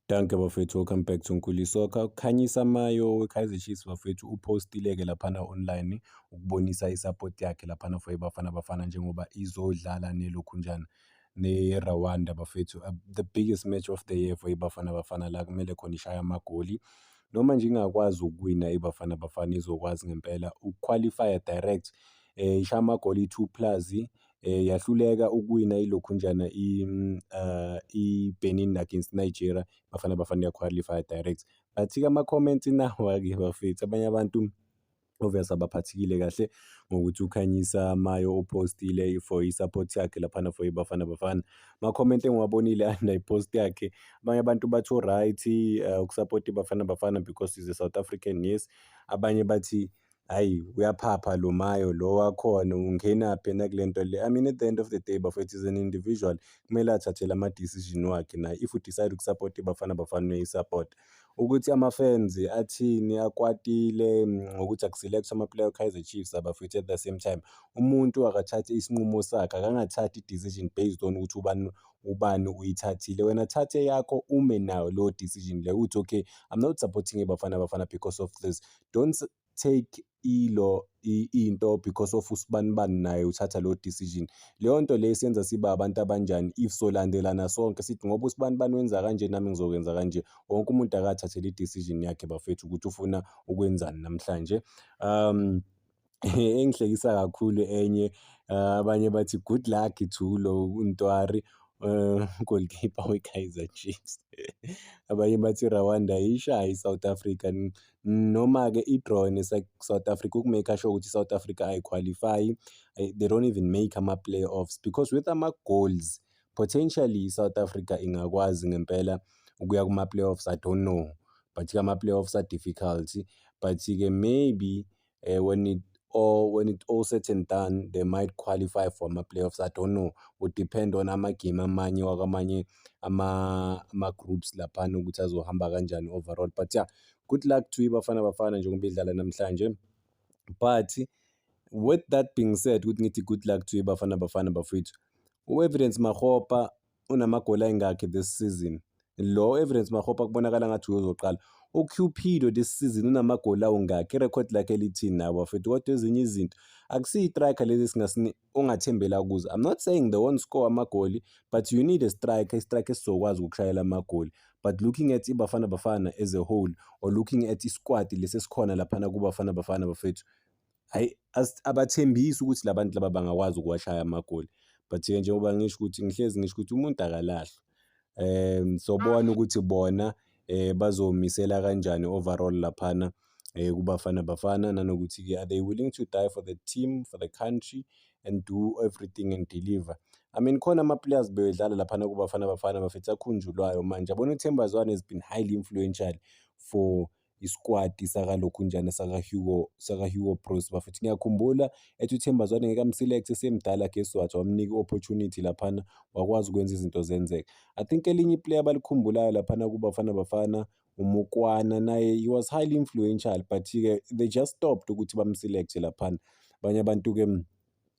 Danke bafethu, welcome back to Nkuli Soccer. UKhanyisa Mayo we-Kaizer Chiefs bafethu upostile-ke laphana online ukubonisa i-support yakhe laphana for iBafana Bafana njengoba izodlala nelokhunjana ne-Rwanda bafethu. The biggest match of the year for iBafana Bafana la kumele khona ishaye amagoli. Noma nje ingakwazi ukuwina iBafana Bafana izokwazi ngempela ukuqualify direct ishaye amagoli 2+. Yahluleka ukuwina ilokhunjana i-Benin against Nigeria. Bafana Bafana ya-qualify direct. But-ke ama-comment nawa-ke bafethu, abanye abantu obvious abaphathekile kahle ngokuthi uKhanyisa Mayo upostile for i-support yakhe laphana for iBafana Bafana. Ama-comment engiwabonile under i-post yakhe, abanye abantu bathi right ukusupport iBafana Bafana because he's a South African, yes. Abanye bathi hayi uyaphapha lo Mayo lo wakhona ungenaphi yena kule nto le. I mean at the end of the day bafethu is an individual, kumele athathe ama-decision wakhe naye. If you decide ukusupport iBafana Bafana uyayi-support. Ukuthi ama-fans athini akwatile ngokuthi akuselect ama-player we-Kaizer Chiefs abafethu at the same time. Umuntu akathathe isinqumo sakhe, akangathathi i-decision based on ukuthi ubani uyithathile. Wena thathe yakho ume nayo leyo decision leyo uthi okay, I'm not supporting iBafana Bafana because of this. Don't take into because of usibani naye uthatha leyo decision. Leyo nto leyo isenza siba abantu abanjani if solandelana sonke sithi ngoba usibani wenza kanje nami ngizokwenza kanje. Wonke umuntu akathathele i-decision yakhe bafethu ukuthi ufuna ukwenzani namhlanje. Engihlekisa kakhulu enye, abanye bathi good luck to lo Ntwari goalkeeper we-Kaizer Chiefs. Abanye bathi Rwanda ishaye i-South Africa noma-ke i-draw ne-South Africa ukumake sure ukuthi i-South Africa ayiqualify. They don't even make ama-playoffs because with ama-goals potentially i-South Africa ingakwazi ngempela ukuya kuma-playoffs. I don't know, but ama-playoffs are difficult. But-ke maybe when it all said and done, they might qualify for ama-playoffs. I don't know, would depend on ama-game amanye wakwamanye ama-groups laphana ukuthi azohamba kanjani overall. But yeah, good luck to iBafana Bafana njengoba idlala namhlanje. But with that being said, ukuthi ngithi good luck to iBafana Bafana bafethu, u-Evidence Makgopa unamagoli ayingakhi this season. Lo Evidence Makgopa kubonakala ngathi uyozoqala. uCupido this season unamagoli awungakhi, irecord lakhe lithini nawe bafethu. Kodwa ezinye izinto akusiyi-striker lezi ongathembela kuzo. I'm not saying they won't score amagoli, but you need a striker esizokwazi ukushayela amagoli. But looking at iBafana Bafana as a whole, or looking at isquad lesi esikhona laphana kuBafana Bafana bafethu, hayi abathembisi ukuthi labantu laba bangakwazi ukuwashaya amagoli. But-ke njengoba ngihlezi ngisho ukuthi umuntu akalahlwa. Sobona ukuthi bona bazomisela kanjani overall laphana kuBafana Bafana, nanokuthi-ke are they willing to die for the team, for the country, and do everything and deliver. I mean khona ama-players bedlala laphana kuBafana Bafana bafethu akhunjulwayo manje. Yabona uThemba Zwane has been highly influential for isquad sakalokhunjana saka-Hugo Broos bafethu. Ngiyakhumbula ethi uThemba Zwane ngeke amselect esemdala Geswathi wamnika i-opportunity laphana wakwazi ukwenza izinto zenzeka. I think elinye iplayer abalikhumbulayo laphana kuBafana Bafana uMokwana, naye he was highly influential, but-ke they just stopped ukuthi bamselect laphana. Abanye abantu-ke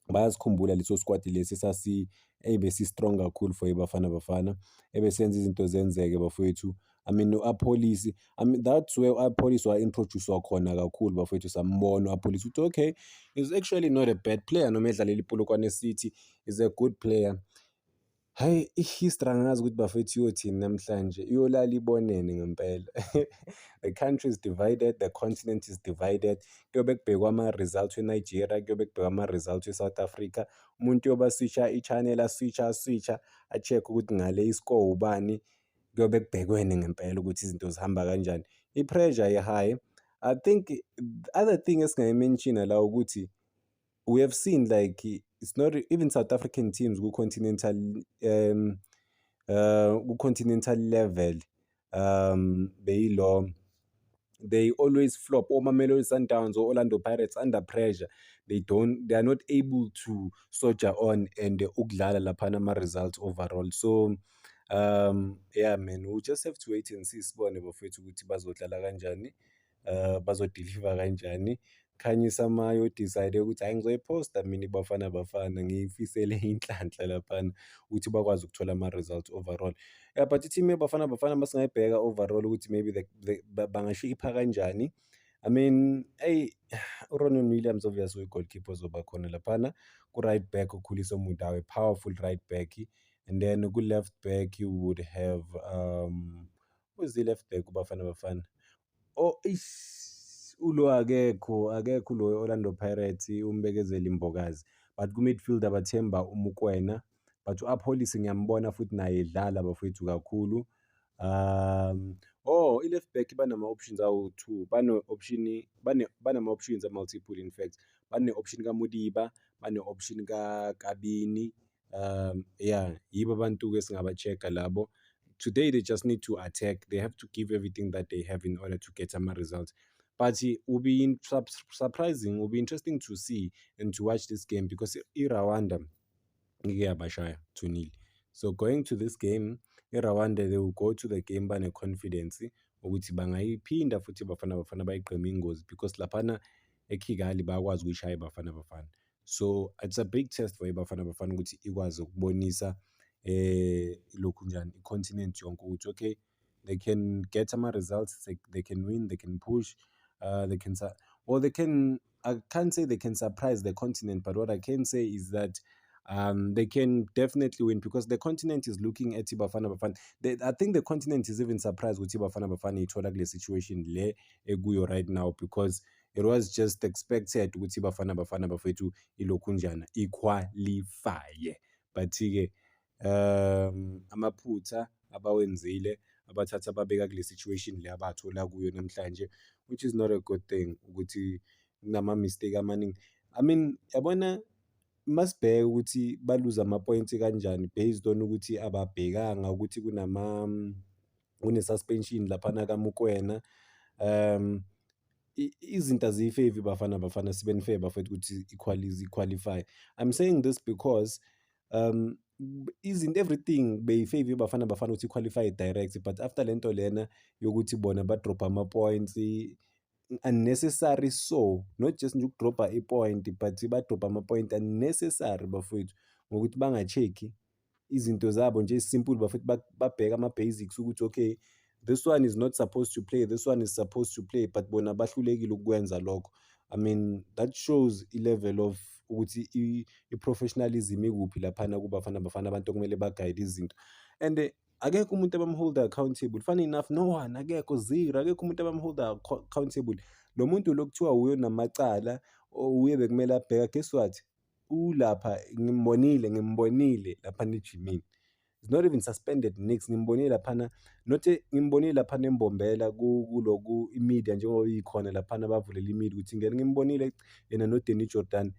bayasikhumbula leso squad lesi ebesi-strong kakhulu for iBafana Bafana, ebesenza izinto zenzeke bafethu. I mean u-Apolisi, I mean that's where u-Apolisi wa-introduce-wa khona kakhulu bafethu. Sambona u-Apolisi ukuthi okay, he's actually not a bad player noma edlalela iPolokwane City, is a good player. Hayi i-history angazi ukuthi bafethu iyothini namhlanje, iyolala ibonene ngempela. The country is divided, the continent is divided. Kuyobe kubhekwa ama-result eNigeria, kuyobe kubhekwa ama-result eSouth Africa. Umuntu uyobe switcha i-channel, aswitcha a-check ukuthi ngale i-score ubani. Kuyobe kubhekwene ngempela ukuthi izinto zihamba kanjani. I-pressure i-high. I think the other thing esingayi-mention-a la ukuthi we have seen like it's not even South African teams ku-continental level they always flop. Mamelodi Sundowns or Orlando Pirates under pressure, they are not able to soldier on and ukudlala laphana ama-results overall. So yeah man, we'll just have to wait and see sibone bafethu ukuthi bazodlala kanjani, bazodeliver kanjani. khanyisa decide ukuthi hhayi ngizoyiphosta mina iBafana Bafana ngiyifisele inhlanhla laphana ukuthi bakwazi ukuthola ama-results overall. Yeah, but i-team yeBafana Bafana masingayibheka overall ukuthi maybe bangashipha kanjani. I mean, eyi uRonwen Williams obvious uyi-goalkeeper ozoba khona laphana. Ku-right back uKhuliso Mudau, a powerful right back. And then ku-left back you would have who's the left back kuBafana Bafana? Oh, ulo akekho lo Orlando Pirates umbekezeli Mbokazi. But ku-midfield abathemba uMokoena, but u-Apolisi ngiyambona futhi naye edlala bafowethu kakhulu. I-left back banama-options awu-2, banama-options a-multiple in fact. Bane-option kaModiba, bane-option kaKabini. Yeah, yibo abantu-ke esingaba-check-a labo. Today they just need to attack. They have to give everything that they have in order to get some results. But it will be surprising, will be interesting to see and to watch this game because Rwanda ngiyabashaya 2-0. So going to this game, Rwanda they will go to the game bane-confidence ukuthi bangayiphinda futhi Bafana Bafana bayigqeme ingozi because laphana eKigali bayakwazi ukuyishaya iBafana Bafana. So it's a big test for iBafana Bafana ukuthi ikwazi ukubonisa lokhu njani i-continent yonke ukuthi okay, they can get ama-results, they can win, they can push, they can they can, I can't say they can surprise the continent, but what I can say is that they can definitely win because the continent is looking at iBafana Bafana. I think the continent is even surprised with iBafana Bafana ithola kule situation le ekuyo right now because it was just expected ukuthi iBafana Bafana bafethu ilokhu njana iqualify. But-ke amaphutha abawenzile abathatha babeka kule situation le abathola kuyo namhlanje, which is not a good thing ukuthi kunama-mistake amaningi. I mean, yabona masibheke ukuthi baluze ama-points kanjani based on ukuthi ababhekanga ukuthi kune-suspension laphana kaMokoena. Izinto aziyi-favour iBafana Bafana sibe ni-favour bafethu ukuthi iqualify. I'm saying this because everything beyi-favour iBafana Bafana ukuthi iqualify direct, but after lento lena yokuthi bona badrop ama-points unnecessary, so not just nje ukudropa i-point but badropa ama-point unnecessary bafowethu ngokuthi banga-check-i izinto zabo nje simple bafethu babheke ama-basics ukuthi okay, this one is not supposed to play, this one is supposed to play, but bona bahlulekile ukwenza lokho. I mean, that shows i-level of ukuthi i-professionalism ikuphi laphana kuBafana Bafana, abantu okumele bagayide izinto. And akekho umuntu abamholda accountable, funny enough, no one, akekho, zero, akekho umuntu abamholda accountable. Lo muntu lo kuthiwa uyo namacala uye bekumele abheka, guess what, ulapha ngimbonile laphana ejimini. It's not even suspended nix, ngimbonile laphana, not ngimbonile laphana embombela kuloku i-media njengoba ikhona laphana bavulela i-media ukuthi ngene ngimbonile yena noDanny Jordan.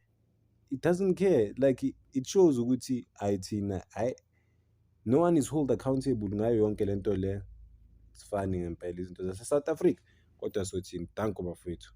It doesn't care, like it shows ukuthi ayithina no one is held accountable ngayo yonke lento le. It's funny ngempela izinto zase-South Africa, kodwa sothini, danko bafowethu.